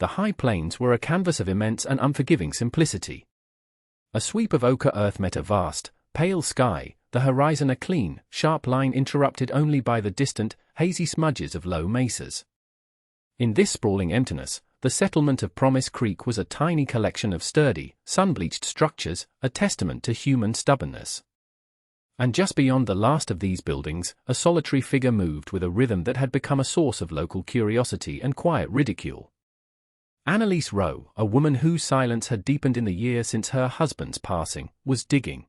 the high plains were a canvas of immense and unforgiving simplicity. A sweep of ochre earth met a vast, pale sky, the horizon a clean, sharp line interrupted only by the distant, hazy smudges of low mesas. In this sprawling emptiness, the settlement of Promise Creek was a tiny collection of sturdy, sun-bleached structures, a testament to human stubbornness. And just beyond the last of these buildings, a solitary figure moved with a rhythm that had become a source of local curiosity and quiet ridicule. Annalise Rowe, a woman whose silence had deepened in the year since her husband's passing, was digging.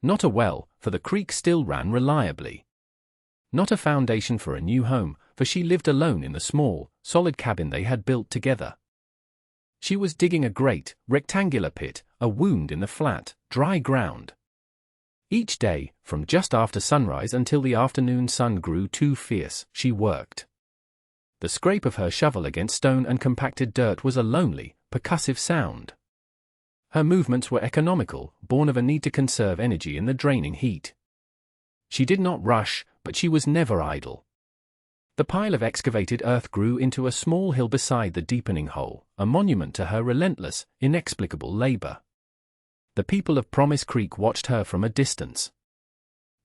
Not a well, for the creek still ran reliably. Not a foundation for a new home, for she lived alone in the small, solid cabin they had built together. She was digging a great, rectangular pit, a wound in the flat, dry ground. Each day, from just after sunrise until the afternoon sun grew too fierce, she worked. The scrape of her shovel against stone and compacted dirt was a lonely, percussive sound. Her movements were economical, born of a need to conserve energy in the draining heat. She did not rush, but she was never idle. The pile of excavated earth grew into a small hill beside the deepening hole, a monument to her relentless, inexplicable labor. The people of Promise Creek watched her from a distance.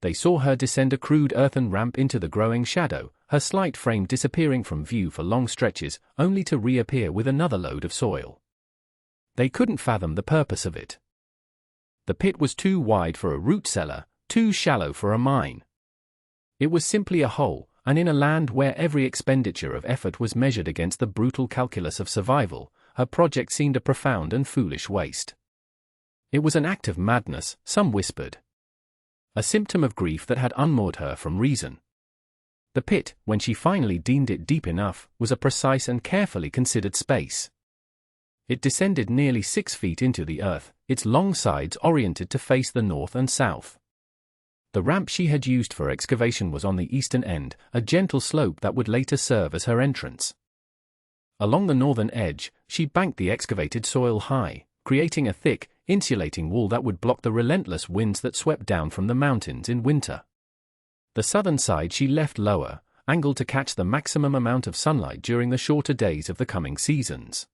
They saw her descend a crude earthen ramp into the growing shadow, her slight frame disappearing from view for long stretches, only to reappear with another load of soil. They couldn't fathom the purpose of it. The pit was too wide for a root cellar, too shallow for a mine. It was simply a hole, and in a land where every expenditure of effort was measured against the brutal calculus of survival, her project seemed a profound and foolish waste. It was an act of madness, some whispered. A symptom of grief that had unmoored her from reason. The pit, when she finally deemed it deep enough, was a precise and carefully considered space. It descended nearly 6 feet into the earth, its long sides oriented to face the north and south. The ramp she had used for excavation was on the eastern end, a gentle slope that would later serve as her entrance. Along the northern edge, she banked the excavated soil high, creating a thick, insulating wall that would block the relentless winds that swept down from the mountains in winter. The southern side she left lower, angled to catch the maximum amount of sunlight during the shorter days of the coming seasons.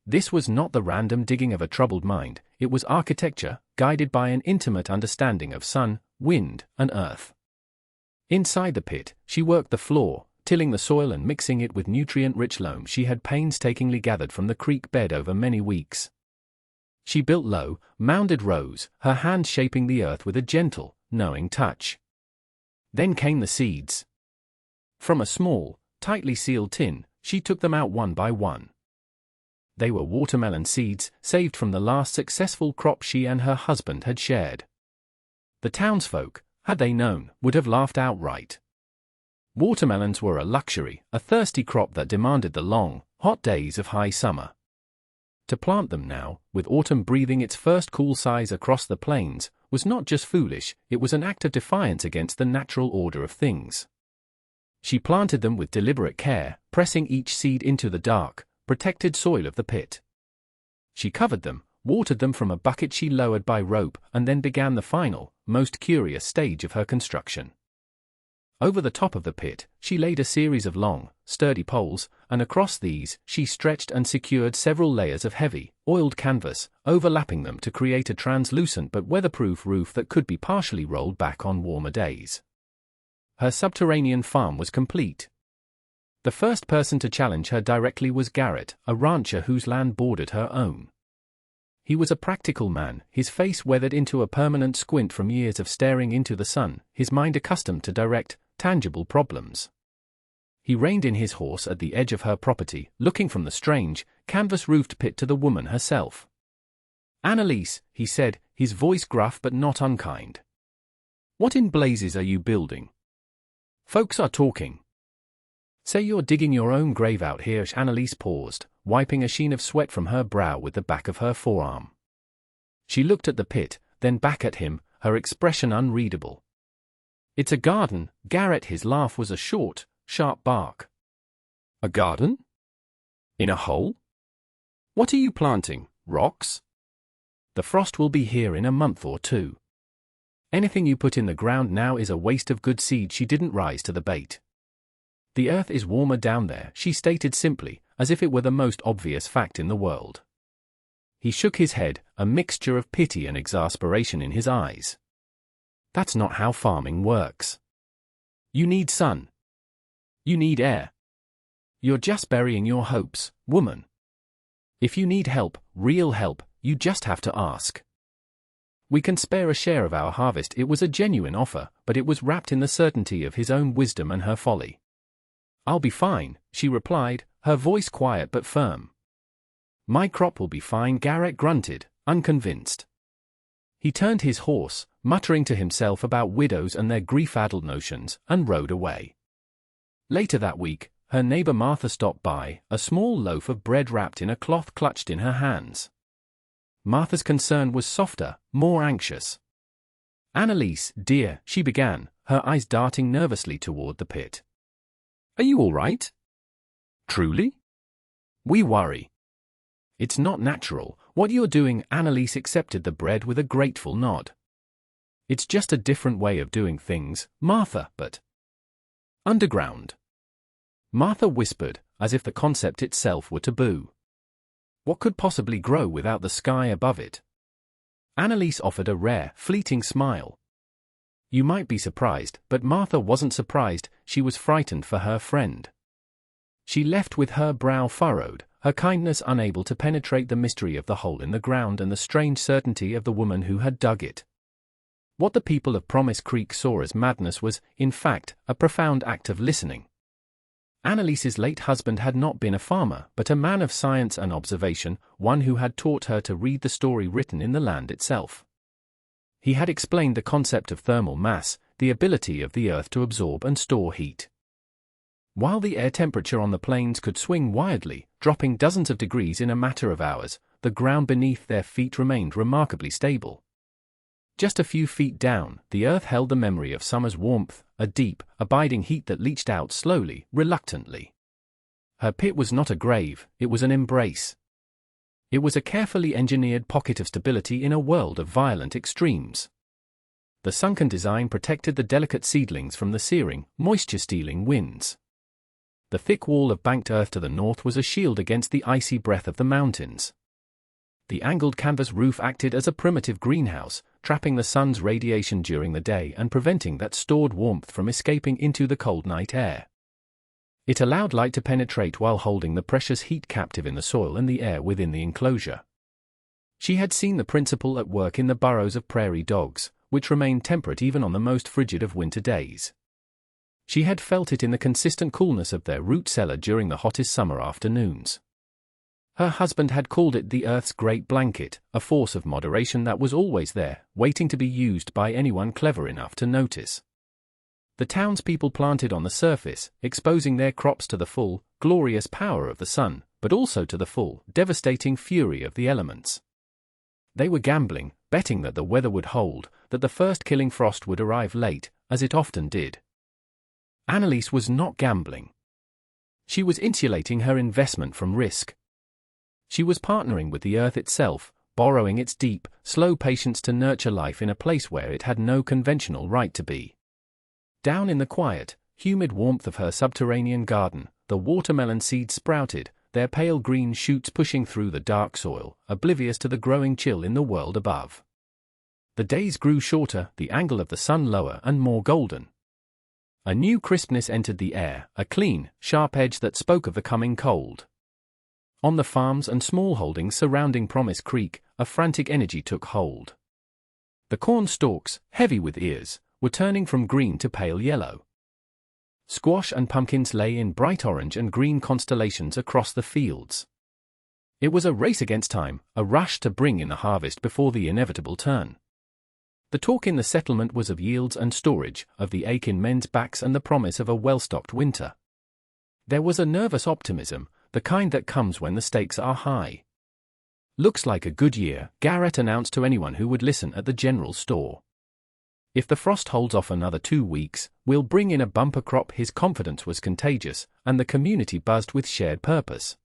This was not the random digging of a troubled mind, it was architecture, guided by an intimate understanding of sun, wind, and earth. Inside the pit, she worked the floor, tilling the soil and mixing it with nutrient-rich loam she had painstakingly gathered from the creek bed over many weeks. She built low, mounded rows, her hands shaping the earth with a gentle, knowing touch. Then came the seeds. From a small, tightly sealed tin, she took them out one by one. They were watermelon seeds, saved from the last successful crop she and her husband had shared. The townsfolk, had they known, would have laughed outright. Watermelons were a luxury, a thirsty crop that demanded the long, hot days of high summer. To plant them now, with autumn breathing its first cool sighs across the plains, was not just foolish, it was an act of defiance against the natural order of things. She planted them with deliberate care, pressing each seed into the dark, protected soil of the pit. She covered them, watered them from a bucket she lowered by rope, and then began the final, most curious stage of her construction. Over the top of the pit, she laid a series of long, sturdy poles, and across these, she stretched and secured several layers of heavy, oiled canvas, overlapping them to create a translucent but weatherproof roof that could be partially rolled back on warmer days. Her subterranean farm was complete. The first person to challenge her directly was Garrett, a rancher whose land bordered her own. He was a practical man, his face weathered into a permanent squint from years of staring into the sun, his mind accustomed to direct, tangible problems. He reined in his horse at the edge of her property, looking from the strange, canvas-roofed pit to the woman herself. "Annalise," he said, his voice gruff but not unkind. "What in blazes are you building? Folks are talking." "Say you're digging your own grave out here." Annalise paused, wiping a sheen of sweat from her brow with the back of her forearm. She looked at the pit, then back at him, her expression unreadable. "It's a garden, Garrett." His laugh was a short, sharp bark. "A garden? In a hole? What are you planting, rocks?" "The frost will be here in a month or two. Anything you put in the ground now is a waste of good seed." She didn't rise to the bait. "The earth is warmer down there," she stated simply, as if it were the most obvious fact in the world. He shook his head, a mixture of pity and exasperation in his eyes. That's not how farming works. You need sun. You need air. You're just burying your hopes, woman. If you need help, real help, you just have to ask. We can spare a share of our harvest. It was a genuine offer, but it was wrapped in the certainty of his own wisdom and her folly. I'll be fine, she replied, her voice quiet but firm. My crop will be fine, Garrett grunted, unconvinced. He turned his horse, muttering to himself about widows and their grief-addled notions, and rode away. Later that week, her neighbor Martha stopped by, a small loaf of bread wrapped in a cloth clutched in her hands. Martha's concern was softer, more anxious. Annalise, dear, she began, her eyes darting nervously toward the pit. Are you all right? Truly? We worry. It's not natural, what you're doing. Annalise accepted the bread with a grateful nod. It's just a different way of doing things, Martha, but... Underground. Martha whispered, as if the concept itself were taboo. What could possibly grow without the sky above it? Annalise offered a rare, fleeting smile. You might be surprised, but Martha wasn't surprised, she was frightened for her friend. She left with her brow furrowed, her kindness unable to penetrate the mystery of the hole in the ground and the strange certainty of the woman who had dug it. What the people of Promise Creek saw as madness was, in fact, a profound act of listening. Annalise's late husband had not been a farmer, but a man of science and observation, one who had taught her to read the story written in the land itself. He had explained the concept of thermal mass, the ability of the earth to absorb and store heat. While the air temperature on the plains could swing wildly, dropping dozens of degrees in a matter of hours, the ground beneath their feet remained remarkably stable. Just a few feet down, the earth held the memory of summer's warmth, a deep, abiding heat that leached out slowly, reluctantly. Her pit was not a grave, it was an embrace. It was a carefully engineered pocket of stability in a world of violent extremes. The sunken design protected the delicate seedlings from the searing, moisture-stealing winds. The thick wall of banked earth to the north was a shield against the icy breath of the mountains. The angled canvas roof acted as a primitive greenhouse, trapping the sun's radiation during the day and preventing that stored warmth from escaping into the cold night air. It allowed light to penetrate while holding the precious heat captive in the soil and the air within the enclosure. She had seen the principle at work in the burrows of prairie dogs, which remained temperate even on the most frigid of winter days. She had felt it in the consistent coolness of their root cellar during the hottest summer afternoons. Her husband had called it the Earth's great blanket, a force of moderation that was always there, waiting to be used by anyone clever enough to notice. The townspeople planted on the surface, exposing their crops to the full, glorious power of the sun, but also to the full, devastating fury of the elements. They were gambling, betting that the weather would hold, that the first killing frost would arrive late, as it often did. Annalise was not gambling. She was insulating her investment from risk. She was partnering with the earth itself, borrowing its deep, slow patience to nurture life in a place where it had no conventional right to be. Down in the quiet, humid warmth of her subterranean garden, the watermelon seeds sprouted, their pale green shoots pushing through the dark soil, oblivious to the growing chill in the world above. The days grew shorter, the angle of the sun lower and more golden. A new crispness entered the air, a clean, sharp edge that spoke of the coming cold. On the farms and small holdings surrounding Promise Creek, a frantic energy took hold. The corn stalks, heavy with ears, were turning from green to pale yellow. Squash and pumpkins lay in bright orange and green constellations across the fields. It was a race against time, a rush to bring in the harvest before the inevitable turn. The talk in the settlement was of yields and storage, of the ache in men's backs and the promise of a well-stocked winter. There was a nervous optimism, the kind that comes when the stakes are high. Looks like a good year, Garrett announced to anyone who would listen at the general store. If the frost holds off another 2 weeks, we'll bring in a bumper crop. His confidence was contagious, and the community buzzed with shared purpose.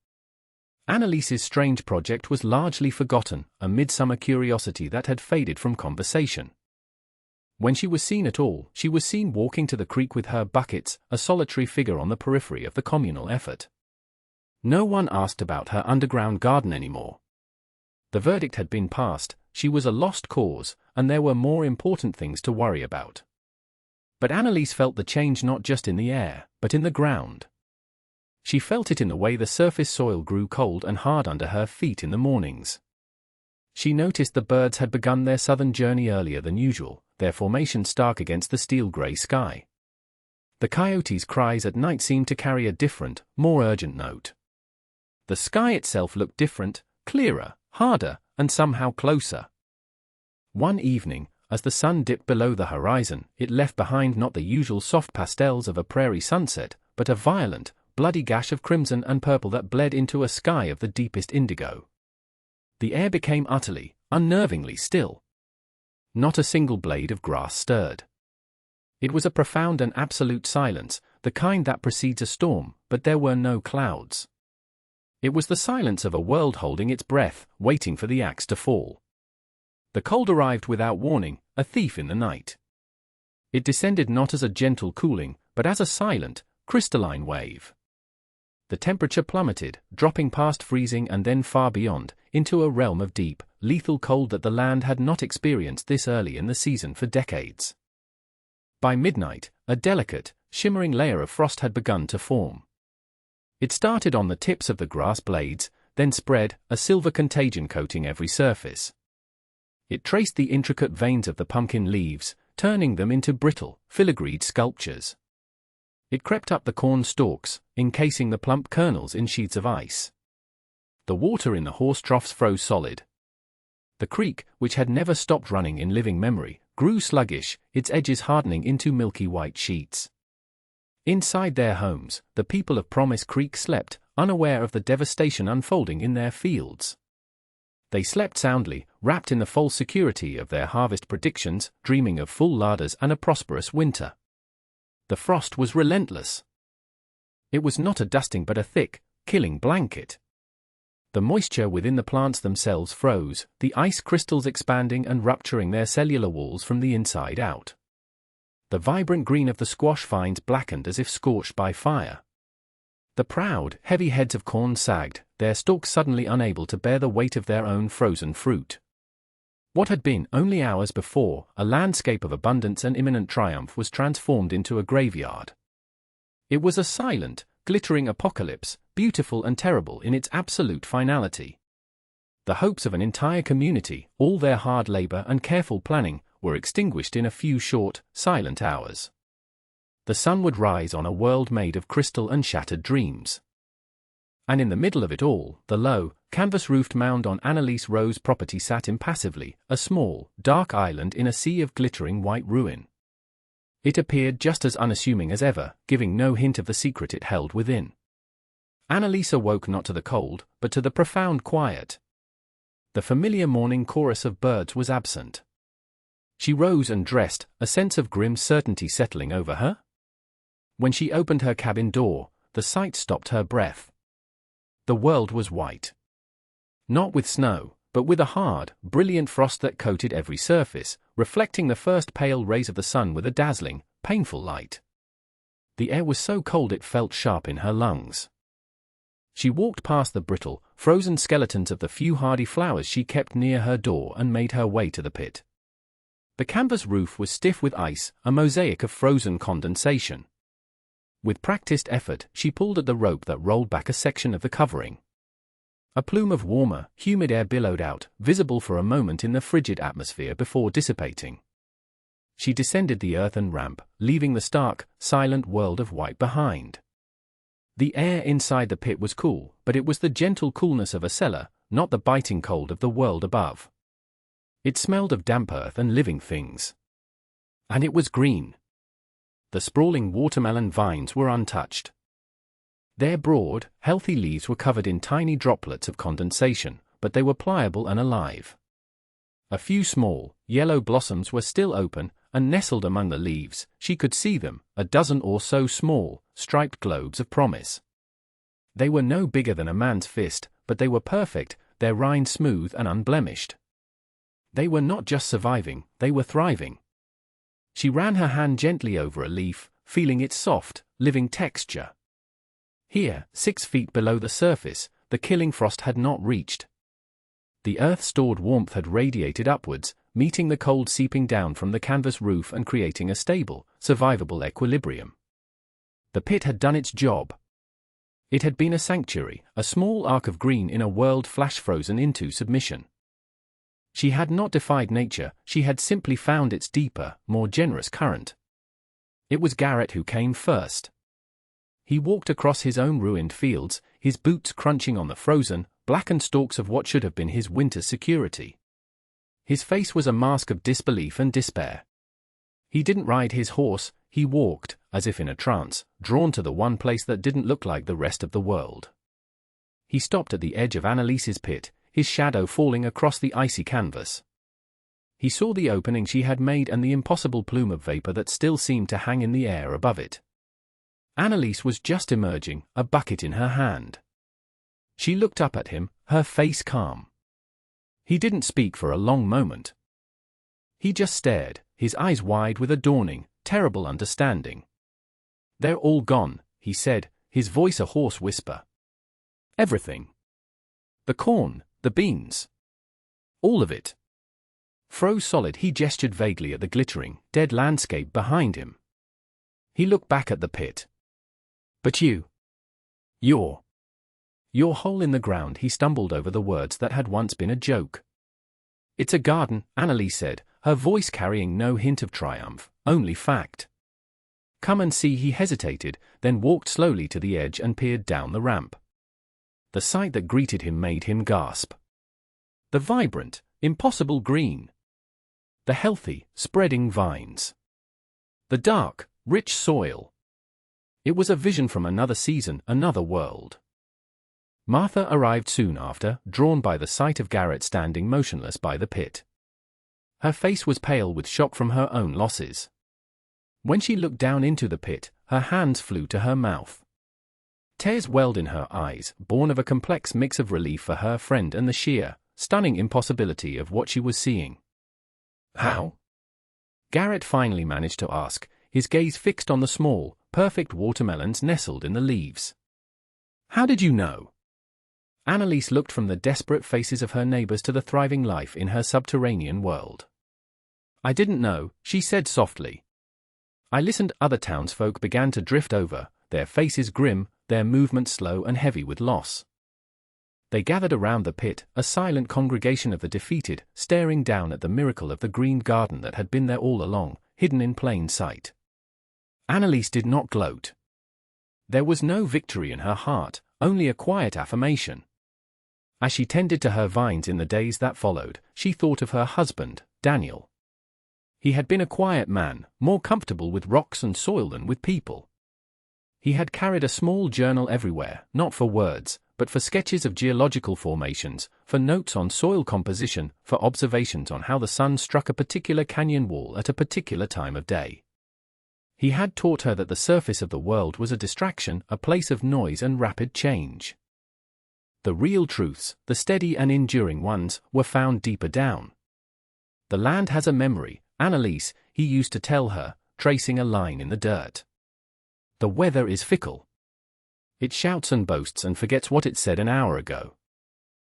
Annalise's strange project was largely forgotten, a midsummer curiosity that had faded from conversation. When she was seen at all, she was seen walking to the creek with her buckets, a solitary figure on the periphery of the communal effort. No one asked about her underground garden anymore. The verdict had been passed, she was a lost cause, and there were more important things to worry about. But Annalise felt the change not just in the air, but in the ground. She felt it in the way the surface soil grew cold and hard under her feet in the mornings. She noticed the birds had begun their southern journey earlier than usual, their formation stark against the steel-grey sky. The coyotes' cries at night seemed to carry a different, more urgent note. The sky itself looked different, clearer, harder, and somehow closer. One evening, as the sun dipped below the horizon, it left behind not the usual soft pastels of a prairie sunset, but a violent, bloody gash of crimson and purple that bled into a sky of the deepest indigo. The air became utterly, unnervingly still. Not a single blade of grass stirred. It was a profound and absolute silence, the kind that precedes a storm, but there were no clouds. It was the silence of a world holding its breath, waiting for the axe to fall. The cold arrived without warning, a thief in the night. It descended not as a gentle cooling, but as a silent, crystalline wave. The temperature plummeted, dropping past freezing and then far beyond, into a realm of deep, lethal cold that the land had not experienced this early in the season for decades. By midnight, a delicate, shimmering layer of frost had begun to form. It started on the tips of the grass blades, then spread, a silver contagion coating every surface. It traced the intricate veins of the pumpkin leaves, turning them into brittle, filigreed sculptures. It crept up the corn stalks, encasing the plump kernels in sheets of ice. The water in the horse troughs froze solid. The creek, which had never stopped running in living memory, grew sluggish, its edges hardening into milky white sheets. Inside their homes, the people of Promise Creek slept, unaware of the devastation unfolding in their fields. They slept soundly, wrapped in the false security of their harvest predictions, dreaming of full larders and a prosperous winter. The frost was relentless. It was not a dusting but a thick, killing blanket. The moisture within the plants themselves froze, the ice crystals expanding and rupturing their cellular walls from the inside out. The vibrant green of the squash vines blackened as if scorched by fire. The proud, heavy heads of corn sagged, their stalks suddenly unable to bear the weight of their own frozen fruit. What had been, only hours before, a landscape of abundance and imminent triumph was transformed into a graveyard. It was a silent, glittering apocalypse, beautiful and terrible in its absolute finality. The hopes of an entire community, all their hard labor and careful planning, were extinguished in a few short, silent hours. The sun would rise on a world made of crystal and shattered dreams. And in the middle of it all, the low, canvas-roofed mound on Annalise Rowe's property sat impassively, a small, dark island in a sea of glittering white ruin. It appeared just as unassuming as ever, giving no hint of the secret it held within. Annalise awoke not to the cold, but to the profound quiet. The familiar morning chorus of birds was absent. She rose and dressed, a sense of grim certainty settling over her. When she opened her cabin door, the sight stopped her breath. The world was white. Not with snow, but with a hard, brilliant frost that coated every surface, reflecting the first pale rays of the sun with a dazzling, painful light. The air was so cold it felt sharp in her lungs. She walked past the brittle, frozen skeletons of the few hardy flowers she kept near her door and made her way to the pit. The canvas roof was stiff with ice, a mosaic of frozen condensation. With practiced effort, she pulled at the rope that rolled back a section of the covering. A plume of warmer, humid air billowed out, visible for a moment in the frigid atmosphere before dissipating. She descended the earthen ramp, leaving the stark, silent world of white behind. The air inside the pit was cool, but it was the gentle coolness of a cellar, not the biting cold of the world above. It smelled of damp earth and living things. And it was green. The sprawling watermelon vines were untouched. Their broad, healthy leaves were covered in tiny droplets of condensation, but they were pliable and alive. A few small, yellow blossoms were still open, and nestled among the leaves, she could see them, a dozen or so small, striped globes of promise. They were no bigger than a man's fist, but they were perfect, their rind smooth and unblemished. They were not just surviving, they were thriving. She ran her hand gently over a leaf, feeling its soft, living texture. Here, 6 feet below the surface, the killing frost had not reached. The earth-stored warmth had radiated upwards, meeting the cold seeping down from the canvas roof and creating a stable, survivable equilibrium. The pit had done its job. It had been a sanctuary, a small arc of green in a world flash-frozen into submission. She had not defied nature, she had simply found its deeper, more generous current. It was Garrett who came first. He walked across his own ruined fields, his boots crunching on the frozen, blackened stalks of what should have been his winter's security. His face was a mask of disbelief and despair. He didn't ride his horse, he walked, as if in a trance, drawn to the one place that didn't look like the rest of the world. He stopped at the edge of Annalise's pit, his shadow falling across the icy canvas. He saw the opening she had made and the impossible plume of vapor that still seemed to hang in the air above it. Annalise was just emerging, a bucket in her hand. She looked up at him, her face calm. He didn't speak for a long moment. He just stared, his eyes wide with a dawning, terrible understanding. "They're all gone," he said, his voice a hoarse whisper. "Everything. The corn, the beans. All of it." Froze solid, he gestured vaguely at the glittering, dead landscape behind him. He looked back at the pit. "But your hole in the ground," he stumbled over the words that had once been a joke. "It's a garden," Annalise said, her voice carrying no hint of triumph, only fact. "Come and see." He hesitated, then walked slowly to the edge and peered down the ramp. The sight that greeted him made him gasp. The vibrant, impossible green. The healthy, spreading vines. The dark, rich soil. It was a vision from another season, another world. Martha arrived soon after, drawn by the sight of Garrett standing motionless by the pit. Her face was pale with shock from her own losses. When she looked down into the pit, her hands flew to her mouth. Tears welled in her eyes, born of a complex mix of relief for her friend and the sheer, stunning impossibility of what she was seeing. "How?" Garrett finally managed to ask, his gaze fixed on the small, perfect watermelons nestled in the leaves. "How did you know?" Annalise looked from the desperate faces of her neighbors to the thriving life in her subterranean world. "I didn't know," she said softly. "I listened." Other townsfolk began to drift over, their faces grim, their movements slow and heavy with loss. They gathered around the pit, a silent congregation of the defeated, staring down at the miracle of the green garden that had been there all along, hidden in plain sight. Annalise did not gloat. There was no victory in her heart, only a quiet affirmation. As she tended to her vines in the days that followed, she thought of her husband, Daniel. He had been a quiet man, more comfortable with rocks and soil than with people. He had carried a small journal everywhere, not for words, but for sketches of geological formations, for notes on soil composition, for observations on how the sun struck a particular canyon wall at a particular time of day. He had taught her that the surface of the world was a distraction, a place of noise and rapid change. The real truths, the steady and enduring ones, were found deeper down. "The land has a memory, Annalise," he used to tell her, tracing a line in the dirt. "The weather is fickle. It shouts and boasts and forgets what it said an hour ago.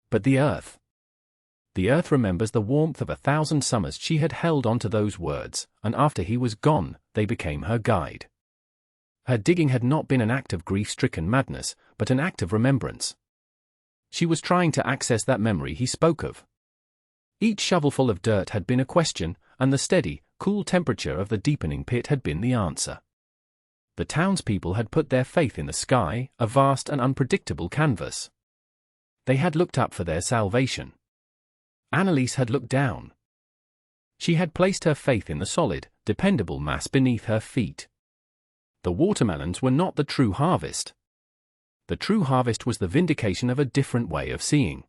But the earth remembers the warmth of 1,000 summers." She had held on to those words, and after he was gone, they became her guide. Her digging had not been an act of grief-stricken madness, but an act of remembrance. She was trying to access that memory he spoke of. Each shovelful of dirt had been a question, and the steady, cool temperature of the deepening pit had been the answer. The townspeople had put their faith in the sky, a vast and unpredictable canvas. They had looked up for their salvation. Annalise had looked down. She had placed her faith in the solid, dependable mass beneath her feet. The watermelons were not the true harvest. The true harvest was the vindication of a different way of seeing.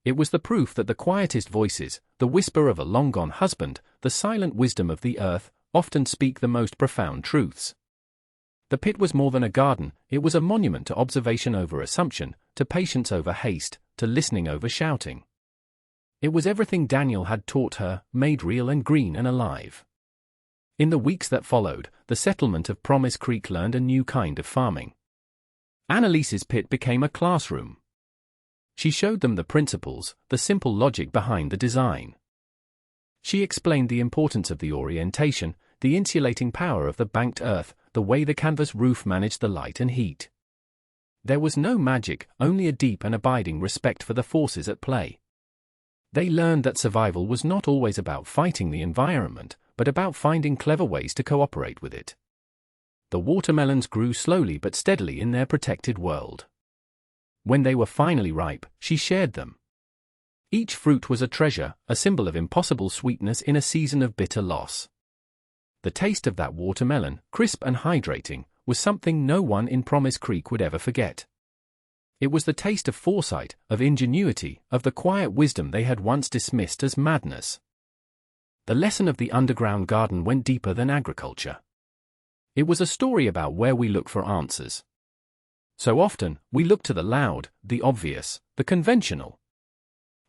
It was the proof that the quietest voices, the whisper of a long-gone husband, the silent wisdom of the earth, often speak the most profound truths. The pit was more than a garden, it was a monument to observation over assumption, to patience over haste, to listening over shouting. It was everything Daniel had taught her, made real and green and alive. In the weeks that followed, the settlement of Promise Creek learned a new kind of farming. Annalise's pit became a classroom. She showed them the principles, the simple logic behind the design. She explained the importance of the orientation, the insulating power of the banked earth, the way the canvas roof managed the light and heat. There was no magic, only a deep and abiding respect for the forces at play. They learned that survival was not always about fighting the environment, but about finding clever ways to cooperate with it. The watermelons grew slowly but steadily in their protected world. When they were finally ripe, she shared them. Each fruit was a treasure, a symbol of impossible sweetness in a season of bitter loss. The taste of that watermelon, crisp and hydrating, was something no one in Promise Creek would ever forget. It was the taste of foresight, of ingenuity, of the quiet wisdom they had once dismissed as madness. The lesson of the underground garden went deeper than agriculture. It was a story about where we look for answers. So often, we look to the loud, the obvious, the conventional.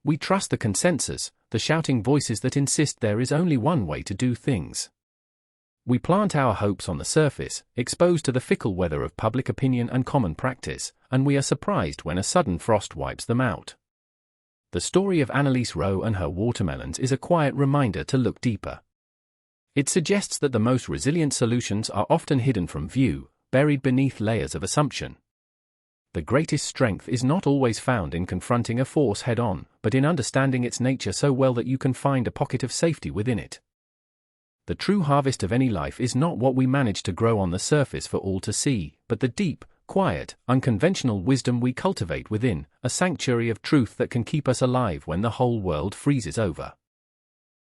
We trust the consensus, the shouting voices that insist there is only one way to do things. We plant our hopes on the surface, exposed to the fickle weather of public opinion and common practice, and we are surprised when a sudden frost wipes them out. The story of Annalise Rowe and her watermelons is a quiet reminder to look deeper. It suggests that the most resilient solutions are often hidden from view, buried beneath layers of assumption. The greatest strength is not always found in confronting a force head-on, but in understanding its nature so well that you can find a pocket of safety within it. The true harvest of any life is not what we manage to grow on the surface for all to see, but the deep, quiet, unconventional wisdom we cultivate within, a sanctuary of truth that can keep us alive when the whole world freezes over.